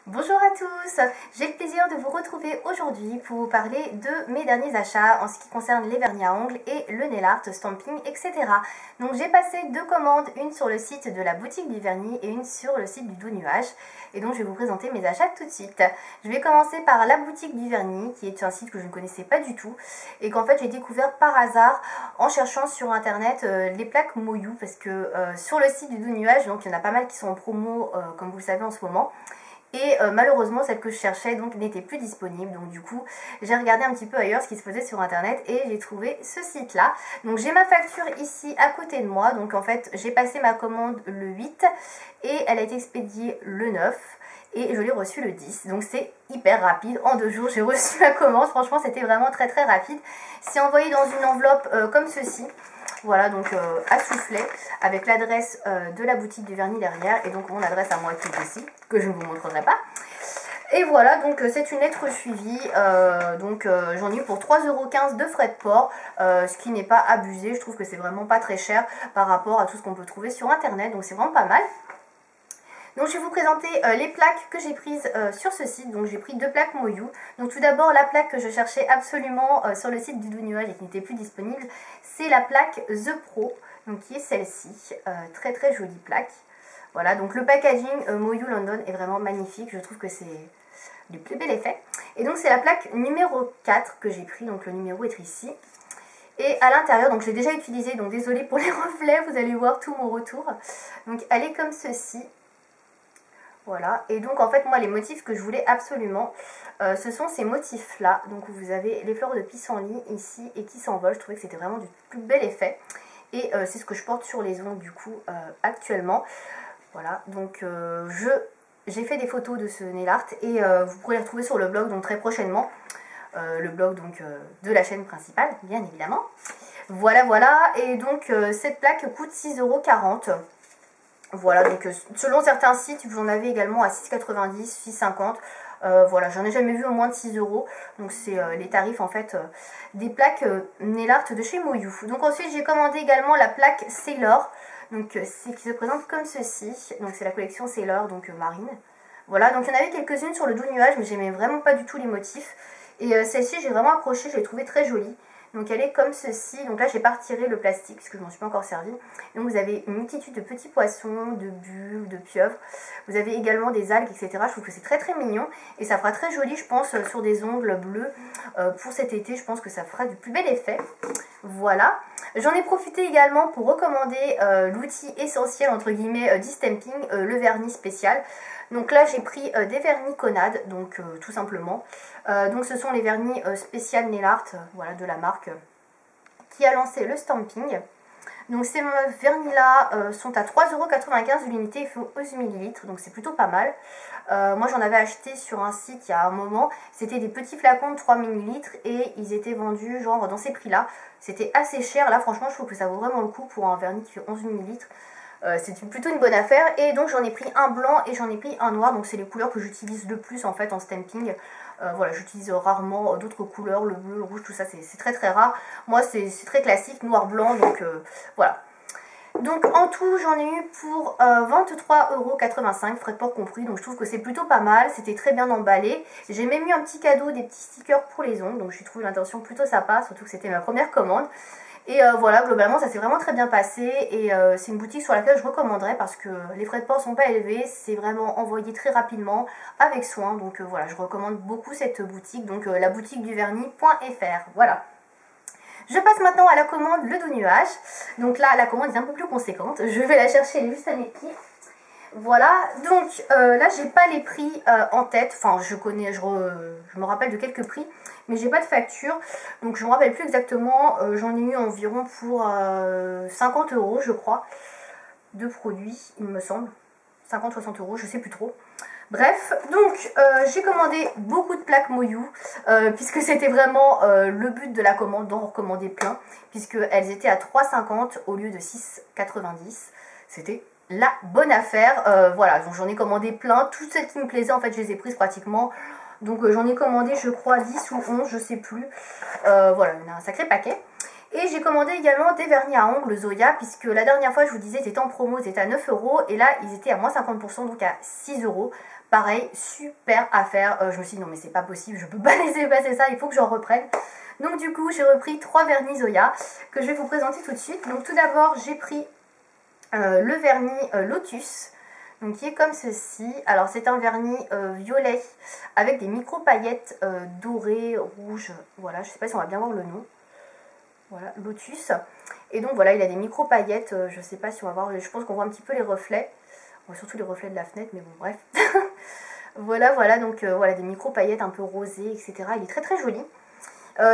Bonjour à tous, j'ai le plaisir de vous retrouver aujourd'hui pour vous parler de mes derniers achats en ce qui concerne les vernis à ongles et le nail art, stamping, etc. Donc j'ai passé deux commandes, une sur le site de la boutique du vernis et une sur le site du Doux Nuage. Et donc je vais vous présenter mes achats tout de suite. Je vais commencer par la boutique du vernis, qui est un site que je ne connaissais pas du tout et qu'en fait j'ai découvert par hasard en cherchant sur internet les plaques Moyou, parce que sur le site du Doux Nuage, donc il y en a pas mal qui sont en promo comme vous le savez en ce moment. Et malheureusement celle que je cherchais donc n'était plus disponible, donc du coup j'ai regardé un petit peu ailleurs ce qui se faisait sur internet et j'ai trouvé ce site là. Donc j'ai ma facture ici à côté de moi, donc en fait j'ai passé ma commande le 8 et elle a été expédiée le 9 et je l'ai reçue le 10, donc c'est hyper rapide. En 2 jours j'ai reçu ma commande, franchement c'était vraiment très rapide. C'est envoyé dans une enveloppe comme ceci. Voilà, donc à soufflet, avec l'adresse de la boutique du vernis derrière, et donc mon adresse à moi qui est ici, que je ne vous montrerai pas. Et voilà, donc c'est une lettre suivie, j'en ai eu pour 3,15 € de frais de port, ce qui n'est pas abusé, je trouve que c'est vraiment pas très cher par rapport à tout ce qu'on peut trouver sur internet, donc c'est vraiment pas mal. Donc je vais vous présenter les plaques que j'ai prises sur ce site. Donc j'ai pris deux plaques Moyou. Donc tout d'abord la plaque que je cherchais absolument sur le site du Doux Nuage et qui n'était plus disponible, c'est la plaque The Pro, donc qui est celle-ci, très jolie plaque. Voilà, donc le packaging Moyou London est vraiment magnifique, je trouve que c'est du plus bel effet. Et donc c'est la plaque numéro 4 que j'ai pris, donc le numéro est ici. Et à l'intérieur, donc je l'ai déjà utilisé, donc désolée pour les reflets, vous allez voir tout mon retour. Donc elle est comme ceci. Voilà, et donc en fait moi les motifs que je voulais absolument, ce sont ces motifs là. Donc vous avez les fleurs de pissenlit ici et qui s'envolent, je trouvais que c'était vraiment du plus bel effet. Et c'est ce que je porte sur les ongles du coup actuellement. Voilà, donc j'ai fait des photos de ce nail art et vous pourrez les retrouver sur le blog donc très prochainement. Le blog donc de la chaîne principale bien évidemment. Voilà, et donc cette plaque coûte 6,40 €. Voilà, donc selon certains sites, vous en avez également à 6,90 €, 6,50 €. Voilà, j'en ai jamais vu au moins de 6 €. Donc c'est les tarifs en fait des plaques nail art de chez Moyou. Donc ensuite j'ai commandé également la plaque Sailor. Donc c'est qui se présente comme ceci. Donc c'est la collection Sailor, donc marine. Voilà, donc il y en avait quelques-unes sur le Doux Nuage, mais j'aimais vraiment pas du tout les motifs. Et celle-ci j'ai vraiment accroché, je l'ai trouvée très jolie. Donc elle est comme ceci, donc là j'ai pas retiré le plastique parce que je m'en suis pas encore servi. Donc vous avez une multitude de petits poissons, de bulles, de pieuvres. Vous avez également des algues, etc. Je trouve que c'est très mignon et ça fera très joli je pense sur des ongles bleus. Pour cet été je pense que ça fera du plus bel effet. Voilà. J'en ai profité également pour recommander l'outil essentiel entre guillemets du stamping, le vernis spécial. Donc là j'ai pris des vernis Conad, donc tout simplement. Donc ce sont les vernis spécial nail art, voilà, de la marque qui a lancé le stamping. Donc ces vernis là sont à 3,95 € l'unité, il faut 11 ml, donc c'est plutôt pas mal. Moi j'en avais acheté sur un site il y a un moment, c'était des petits flacons de 3 ml et ils étaient vendus genre dans ces prix là. C'était assez cher, là franchement je trouve que ça vaut vraiment le coup pour un vernis qui fait 11 ml. C'est plutôt une bonne affaire. Et donc j'en ai pris un blanc et j'en ai pris un noir, donc c'est les couleurs que j'utilise le plus en fait en stamping. Voilà, j'utilise rarement d'autres couleurs, le bleu, le rouge, tout ça c'est très rare. Moi c'est très classique, noir blanc, donc voilà. Donc en tout j'en ai eu pour 23,85 €, frais de port compris, donc je trouve que c'est plutôt pas mal, c'était très bien emballé. J'ai même eu un petit cadeau, des petits stickers pour les ongles, donc j'ai trouvé l'intention plutôt sympa, surtout que c'était ma première commande. Et voilà, globalement ça s'est vraiment très bien passé et c'est une boutique sur laquelle je recommanderais parce que les frais de port sont pas élevés, c'est vraiment envoyé très rapidement avec soin, donc voilà, je recommande beaucoup cette boutique, donc la boutique du vernis.fr, voilà. Je passe maintenant à la commande Le Doux Nuage. Donc là la commande est un peu plus conséquente, je vais la chercher, elle est juste à mes pieds. Voilà, donc là j'ai pas les prix en tête, enfin je me rappelle de quelques prix, mais j'ai pas de facture, donc je me rappelle plus exactement, j'en ai eu environ pour 50 € je crois, de produits il me semble, 50-60 €, je sais plus trop. Bref, donc j'ai commandé beaucoup de plaques Moyou, puisque c'était vraiment le but de la commande, d'en recommander plein, puisqu'elles étaient à 3,50 € au lieu de 6,90 €, c'était la bonne affaire. Voilà, donc j'en ai commandé plein, toutes celles qui me plaisaient en fait je les ai prises pratiquement, donc j'en ai commandé je crois 10 ou 11, je sais plus. Voilà, il y en a un sacré paquet. Et j'ai commandé également des vernis à ongles Zoya, puisque la dernière fois je vous disais ils étaient en promo, ils étaient à 9 € et là ils étaient à moins 50%, donc à 6 €. pareil, super à faire. Je me suis dit non mais c'est pas possible, je peux pas laisser passer ça, il faut que j'en reprenne. Donc du coup j'ai repris 3 vernis Zoya que je vais vous présenter tout de suite. Donc tout d'abord j'ai pris le vernis Lotus, donc qui est comme ceci. Alors c'est un vernis violet avec des micro paillettes dorées, rouges, voilà, je sais pas si on va bien voir le nom. Voilà, Lotus. Et donc voilà, il a des micro paillettes, je sais pas si on va voir, je pense qu'on voit un petit peu les reflets. Bon, surtout les reflets de la fenêtre, mais bon bref. Voilà, donc voilà, des micro paillettes un peu rosées, etc. Il est très très joli.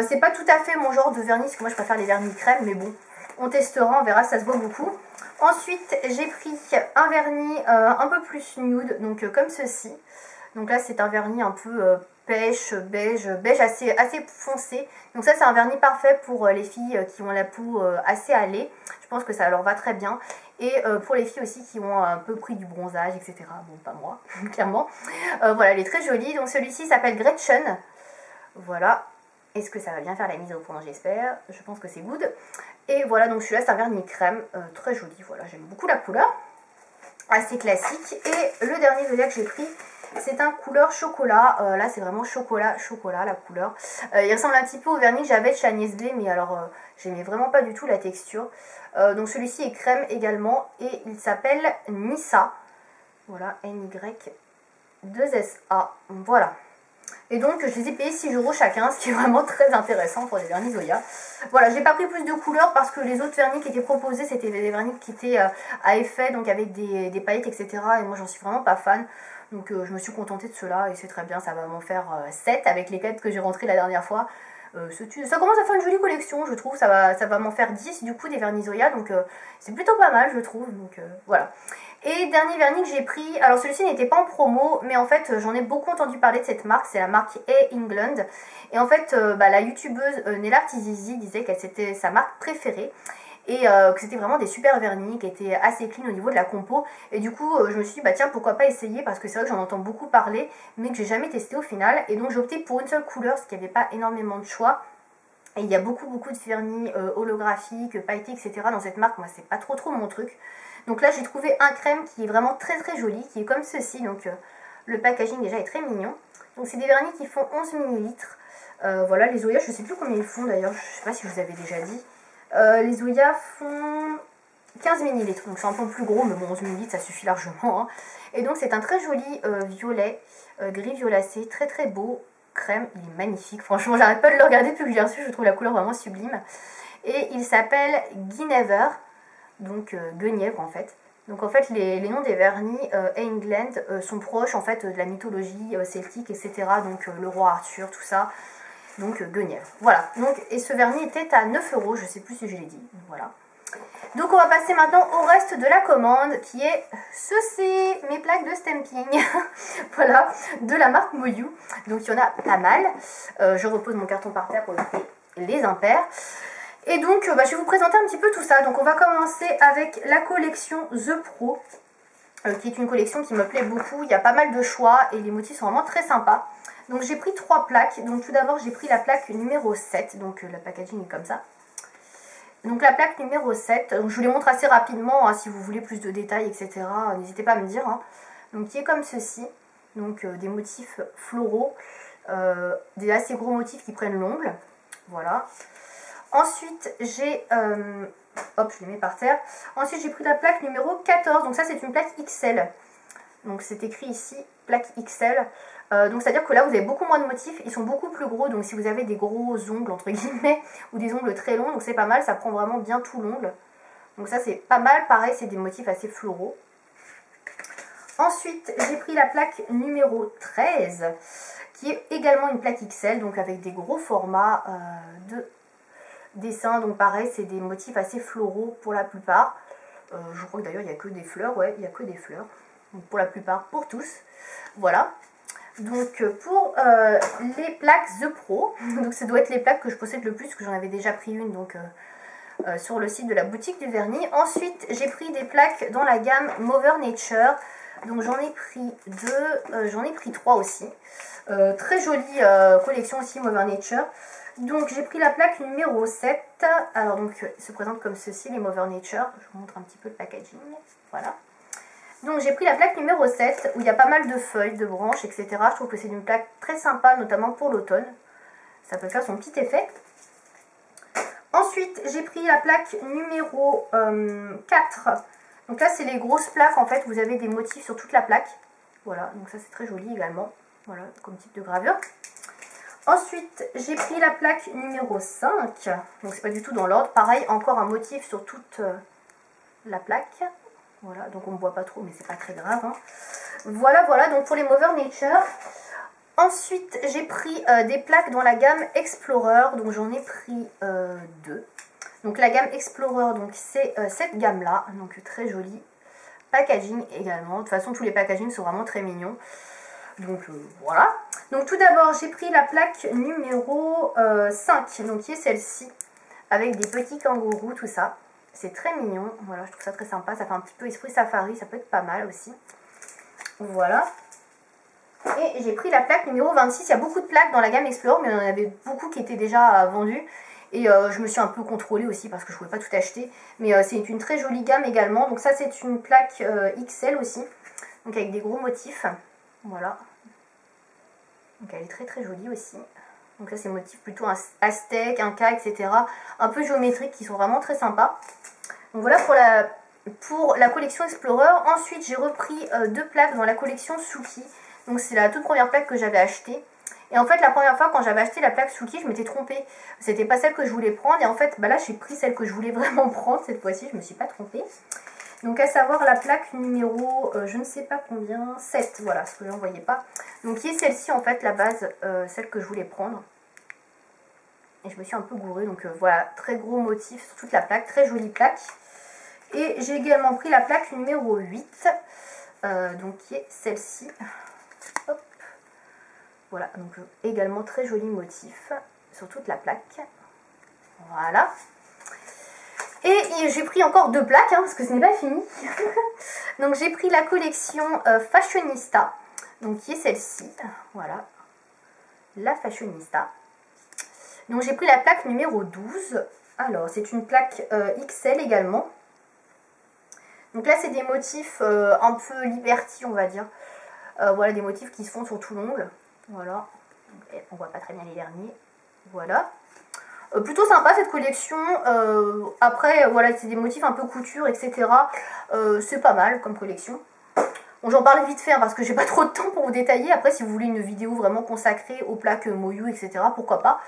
C'est pas tout à fait mon genre de vernis, parce que moi je préfère les vernis crème, mais bon, on testera, on verra, ça se voit beaucoup. Ensuite, j'ai pris un vernis un peu plus nude, donc comme ceci. Donc là, c'est un vernis un peu pêche, beige assez foncé. Donc ça, c'est un vernis parfait pour les filles qui ont la peau assez hâlée. Je pense que ça leur va très bien. Et pour les filles aussi qui ont un peu pris du bronzage, etc. Bon, pas moi, clairement. Voilà, elle est très jolie. Donc celui-ci s'appelle Gretchen. Voilà. Est-ce que ça va bien faire la mise au point, j'espère? Je pense que c'est good. Et voilà, donc celui-là, c'est un vernis crème, très joli. Voilà, j'aime beaucoup la couleur. Assez classique. Et le dernier Zoya que j'ai pris, c'est un couleur chocolat. Là, c'est vraiment chocolat, la couleur. Il ressemble un petit peu au vernis que j'avais de chez Agnès B, mais alors, j'aimais vraiment pas du tout la texture. Donc celui-ci est crème également, et il s'appelle Nissa. Voilà, Ny2SA. Voilà. Et donc je les ai payés 6 € chacun, ce qui est vraiment très intéressant pour des vernis Zoya. Voilà, j'ai pas pris plus de couleurs parce que les autres vernis qui étaient proposés, c'était des vernis qui étaient à effet, donc avec des paillettes, etc. Et moi j'en suis vraiment pas fan. Donc je me suis contentée de cela et c'est très bien, ça va m'en faire 7 avec les 4 que j'ai rentrés la dernière fois. Ça commence à faire une jolie collection, je trouve, ça va m'en faire 10 du coup des vernis Zoya, donc c'est plutôt pas mal je trouve, donc voilà. Et dernier vernis que j'ai pris, alors celui-ci n'était pas en promo, mais en fait j'en ai beaucoup entendu parler de cette marque, c'est la marque A England. Et en fait la youtubeuse Nellart Izizi disait qu'elle c'était sa marque préférée. Et que c'était vraiment des super vernis qui étaient assez clean au niveau de la compo. Et du coup je me suis dit bah tiens pourquoi pas essayer, parce que c'est vrai que j'en entends beaucoup parler mais que j'ai jamais testé au final. Et donc j'ai opté pour une seule couleur parce qu'il n'y avait pas énormément de choix. Et il y a beaucoup de vernis holographiques, pailletés, etc. dans cette marque. Moi c'est pas trop mon truc. Donc là j'ai trouvé un crème qui est vraiment très joli, qui est comme ceci. Donc le packaging déjà est très mignon. Donc c'est des vernis qui font 11 ml. Voilà, les Zoya je sais plus combien ils font d'ailleurs, je sais pas si je vous avais déjà dit. Les Zoya font 15 ml, donc c'est un peu plus gros, mais bon 11 ml ça suffit largement. Hein. Et donc c'est un très joli violet, gris violacé, très beau, crème, il est magnifique. Franchement j'arrête pas de le regarder depuis que j'ai reçu, je trouve la couleur vraiment sublime. Et il s'appelle Guinevere, donc Guenièvre en fait. Donc en fait les noms des vernis England sont proches en fait de la mythologie celtique, etc. Donc le roi Arthur, tout ça. Donc Guenièvre. Voilà. Donc, et ce vernis était à 9 €, je sais plus si je l'ai dit. Voilà. Donc on va passer maintenant au reste de la commande qui est ceci, mes plaques de stamping. Voilà, de la marque Moyu. Donc il y en a pas mal. Je repose mon carton par terre pour éviter les impairs. Et donc je vais vous présenter un petit peu tout ça. Donc on va commencer avec la collection The Pro, qui est une collection qui me plaît beaucoup. Il y a pas mal de choix et les motifs sont vraiment très sympas. Donc j'ai pris 3 plaques. Donc tout d'abord j'ai pris la plaque numéro 7. Donc le packaging est comme ça. Donc la plaque numéro 7. Donc, je vous les montre assez rapidement. Hein, si vous voulez plus de détails, etc. N'hésitez pas à me dire. Hein. Donc qui est comme ceci. Donc des motifs floraux. Des assez gros motifs qui prennent l'ongle. Voilà. Ensuite j'ai... hop, je les mets par terre. Ensuite j'ai pris la plaque numéro 14. Donc ça c'est une plaque XL. Donc c'est écrit ici, plaque XL. Donc c'est à dire que là vous avez beaucoup moins de motifs, ils sont beaucoup plus gros. Donc si vous avez des gros ongles entre guillemets, ou des ongles très longs, donc c'est pas mal, ça prend vraiment bien tout l'ongle. Donc ça c'est pas mal, pareil c'est des motifs assez floraux. Ensuite j'ai pris la plaque numéro 13, qui est également une plaque XL, donc avec des gros formats de dessin. Donc pareil c'est des motifs assez floraux pour la plupart. Je crois que d'ailleurs il n'y a que des fleurs, ouais il n'y a que des fleurs. Donc pour la plupart, pour tous. Voilà. Donc pour les plaques The Pro, donc ça doit être les plaques que je possède le plus, parce que j'en avais déjà pris une donc sur le site de la boutique du vernis. Ensuite j'ai pris des plaques dans la gamme Mover Nature. Donc j'en ai pris 2, j'en ai pris 3 aussi. Très jolie collection aussi Mover Nature. Donc j'ai pris la plaque numéro 7. Alors donc il se présente comme ceci les Mover Nature. Je vous montre un petit peu le packaging. Voilà. Donc j'ai pris la plaque numéro 7 où il y a pas mal de feuilles, de branches, etc. Je trouve que c'est une plaque très sympa, notamment pour l'automne. Ça peut faire son petit effet. Ensuite, j'ai pris la plaque numéro 4. Donc là, c'est les grosses plaques, en fait. Vous avez des motifs sur toute la plaque. Voilà, donc ça, c'est très joli également. Voilà, comme type de gravure. Ensuite, j'ai pris la plaque numéro 5. Donc, c'est pas du tout dans l'ordre. Pareil, encore un motif sur toute la plaque. Voilà, donc on ne voit pas trop, mais c'est pas très grave. Hein. Voilà, voilà, donc pour les Mover Nature. Ensuite, j'ai pris des plaques dans la gamme Explorer, donc j'en ai pris 2. Donc la gamme Explorer, donc c'est cette gamme-là, donc très jolie. Packaging également, de toute façon tous les packagings sont vraiment très mignons. Donc voilà. Donc tout d'abord, j'ai pris la plaque numéro 5, donc qui est celle-ci, avec des petits kangourous, tout ça. C'est très mignon, voilà, je trouve ça très sympa, ça fait un petit peu esprit safari, ça peut être pas mal aussi. Voilà. Et j'ai pris la plaque numéro 26. Il y a beaucoup de plaques dans la gamme Explorer, mais il y en avait beaucoup qui étaient déjà vendues. Et je me suis un peu contrôlée aussi parce que je ne pouvais pas tout acheter. Mais c'est une très jolie gamme également. Donc ça, c'est une plaque XL aussi. Donc avec des gros motifs. Voilà. Donc elle est très très jolie aussi. Donc là, c'est motifs plutôt aztèque, inca, etc. Un peu géométriques qui sont vraiment très sympas. Donc voilà pour la collection Explorer. Ensuite, j'ai repris 2 plaques dans la collection Suki. Donc c'est la toute première plaque que j'avais achetée. Et en fait la première fois quand j'avais acheté la plaque Suki, je m'étais trompée. C'était pas celle que je voulais prendre. Et en fait bah là j'ai pris celle que je voulais vraiment prendre cette fois-ci. Je me suis pas trompée. Donc à savoir la plaque numéro je ne sais pas combien, 7. Voilà, ce que je n'en voyais pas. Donc qui est celle-ci en fait, la base, celle que je voulais prendre. Et je me suis un peu gourée. Donc voilà, très gros motif sur toute la plaque. Très jolie plaque. Et j'ai également pris la plaque numéro 8. Donc qui est celle-ci. Hop. Voilà, donc également très joli motif sur toute la plaque. Voilà. Et j'ai pris encore 2 plaques, hein, parce que ce n'est pas fini. Donc j'ai pris la collection Fashionista, donc qui est celle-ci. Voilà, la Fashionista. Donc j'ai pris la plaque numéro 12. Alors c'est une plaque XL également. Donc là c'est des motifs un peu liberty, on va dire. Voilà, des motifs qui se font sur tout l'ongle. Voilà. Donc, on voit pas très bien les derniers. Voilà. Plutôt sympa cette collection. Après, voilà, c'est des motifs un peu couture, etc. C'est pas mal comme collection. Bon, j'en parle vite fait hein, parce que j'ai pas trop de temps pour vous détailler. Après, si vous voulez une vidéo vraiment consacrée aux plaques Moyu, etc., pourquoi pas.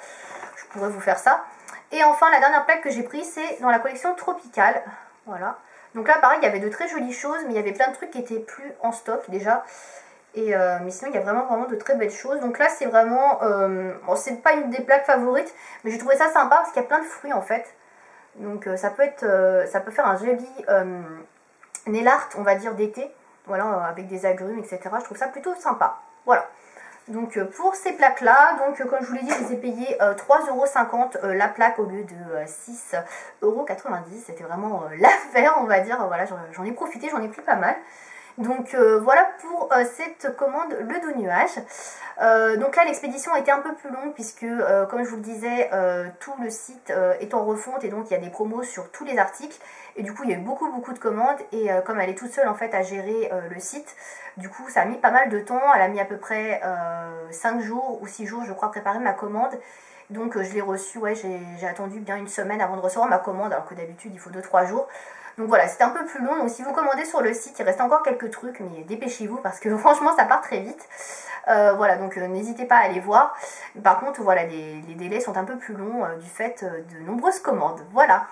Je pourrais vous faire ça. Et enfin, la dernière plaque que j'ai prise, c'est dans la collection Tropicale. Voilà. Donc là, pareil, il y avait de très jolies choses, mais il y avait plein de trucs qui étaient plus en stock déjà. Et mais sinon, il y a vraiment de très belles choses. Donc là, c'est vraiment... bon, c'est pas une des plaques favorites, mais j'ai trouvé ça sympa parce qu'il y a plein de fruits en fait. Donc ça peut faire un joli nail art, on va dire, d'été. Voilà, avec des agrumes, etc. Je trouve ça plutôt sympa. Voilà. Donc pour ces plaques là, donc comme je vous l'ai dit, je les ai payées 3,50 € la plaque au lieu de 6,90 €. C'était vraiment l'affaire, on va dire. Voilà, j'en ai profité, j'en ai pris pas mal. Donc voilà pour cette commande le dos nuage. Donc là l'expédition a été un peu plus longue puisque comme je vous le disais tout le site est en refonte et donc il y a des promos sur tous les articles et du coup il y a eu beaucoup de commandes et comme elle est toute seule en fait à gérer le site, du coup ça a mis pas mal de temps. Elle a mis à peu près 5 jours ou 6 jours je crois à préparer ma commande. Donc je l'ai reçue, ouais, j'ai attendu bien une semaine avant de recevoir ma commande alors que d'habitude il faut 2-3 jours. Donc voilà, c'était un peu plus long. Donc si vous commandez sur le site, il reste encore quelques trucs, mais dépêchez-vous parce que franchement ça part très vite. Voilà, donc n'hésitez pas à aller voir. Par contre, voilà, les délais sont un peu plus longs du fait de nombreuses commandes. Voilà.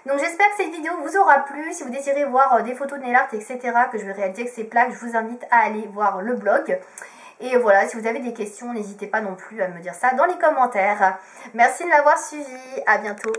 Donc j'espère que cette vidéo vous aura plu. Si vous désirez voir des photos de nail art, etc. que je vais réaliser avec ces plaques, je vous invite à aller voir le blog. Et voilà, si vous avez des questions, n'hésitez pas non plus à me dire ça dans les commentaires. Merci de m'avoir suivi. À bientôt.